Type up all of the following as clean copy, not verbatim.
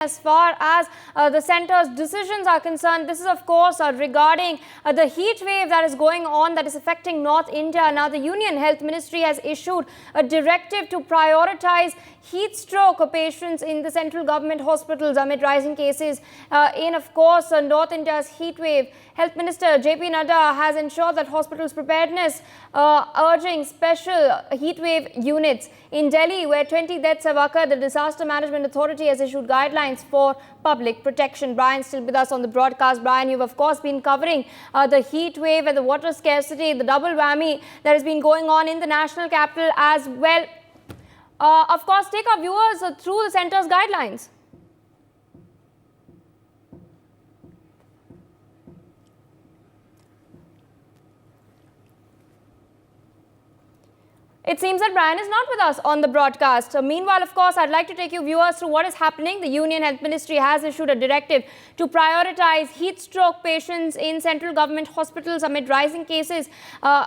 As far as the centre's decisions are concerned, this is of course regarding the heat wave that is going on, that is affecting North India. Now the Union Health Ministry has issued a directive to prioritize heat stroke patients in the central government hospitals amid rising cases in of course North India's heat wave. Health Minister JP Nadda has ensured that hospitals' preparedness, urging special heat wave units. In Delhi, where 20 deaths have occurred, the Disaster Management Authority has issued guidelines for public protection. Brian still with us on the broadcast. Brian, you've of course been covering the heat wave and the water scarcity, the double whammy that has been going on in the national capital as well. Of course, take our viewers through the centre's guidelines. It seems that Brian is not with us on the broadcast. Meanwhile, of course, I'd like to take you viewers through what is happening. The Union Health Ministry has issued a directive to prioritize heat stroke patients in central government hospitals amid rising cases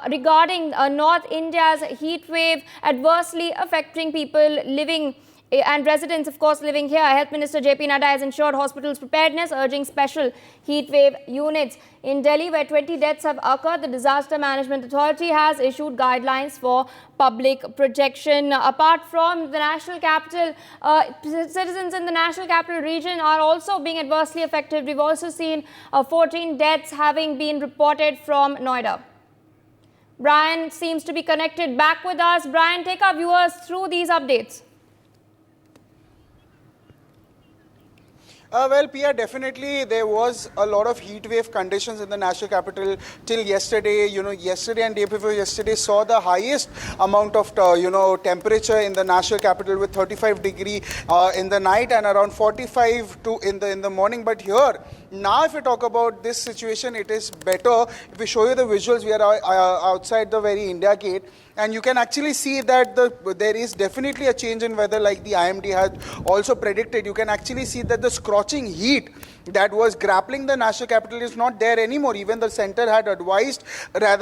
regarding North India's heat wave adversely affecting people living and residents, of course, living here. Health Minister JP Nadda has ensured hospitals' preparedness, urging special heat wave units. In Delhi, where 20 deaths have occurred, the Disaster Management Authority has issued guidelines for public protection. Apart from the national capital, citizens in the national capital region are also being adversely affected. We've also seen 14 deaths having been reported from Noida. Brian seems to be connected back with us. Brian, take our viewers through these updates. Well, Pia, definitely there was a lot of heat wave conditions in the national capital till yesterday. Yesterday and day before yesterday saw the highest amount of, temperature in the national capital with 35 degree in the night and around 45 in the morning. But here, now if we talk about this situation, it is better. If we show you the visuals, we are outside the very India gate. And you can actually see that there is definitely a change in weather, like the IMD had also predicted. You can actually see that the scorching heat that was grappling the national capital is not there anymore. Even the center had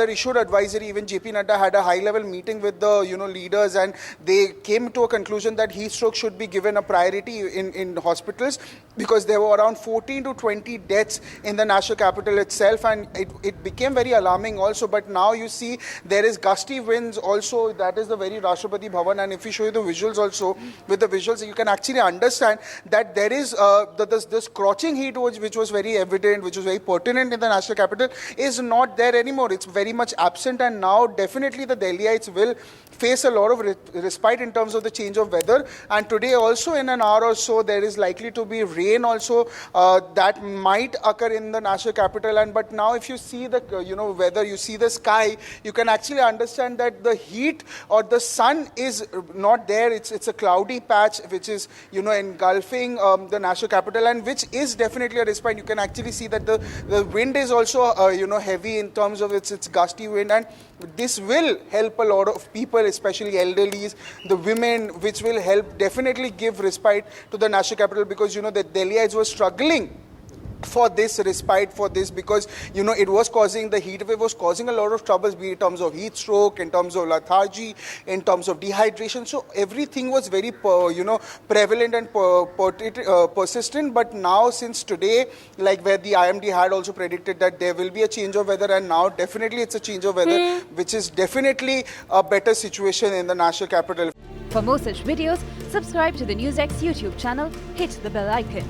issued advisory. Even JP Nadda had a high-level meeting with the leaders, and they came to a conclusion that heat stroke should be given a priority in hospitals, because there were around 14 to 20 deaths in the national capital itself, and it became very alarming also. But now you see there is gusty winds also. That is the very Rashtrapati Bhavan, and if we show you the visuals also, with the visuals you can actually understand that there is the scorching heat which was very evident, which was very pertinent in the national capital, is not there anymore. It's very much absent, and now definitely the Delhiites will face a lot of respite in terms of the change of weather. And today also, in an hour or so, there is likely to be rain also that might occur in the national capital. But now if you see the weather, you see the sky, you can actually understand that the heat or the sun is not there. It's a cloudy patch which is engulfing the national capital, and which is definitely a respite. You can actually see that the wind is also heavy in terms of its gusty wind, and this will help a lot of people, especially elderlies, the women, which will help definitely give respite to the national capital, because the Delhiites were struggling for this respite, for this, because the heat wave was causing a lot of troubles, be it in terms of heat stroke, in terms of lethargy, in terms of dehydration. So everything was very prevalent and persistent. But now, since today, like where the IMD had also predicted that there will be a change of weather, and now definitely it's a change of weather, which is definitely a better situation in the national capital. For more such videos, subscribe to the NewsX YouTube channel, hit the bell icon.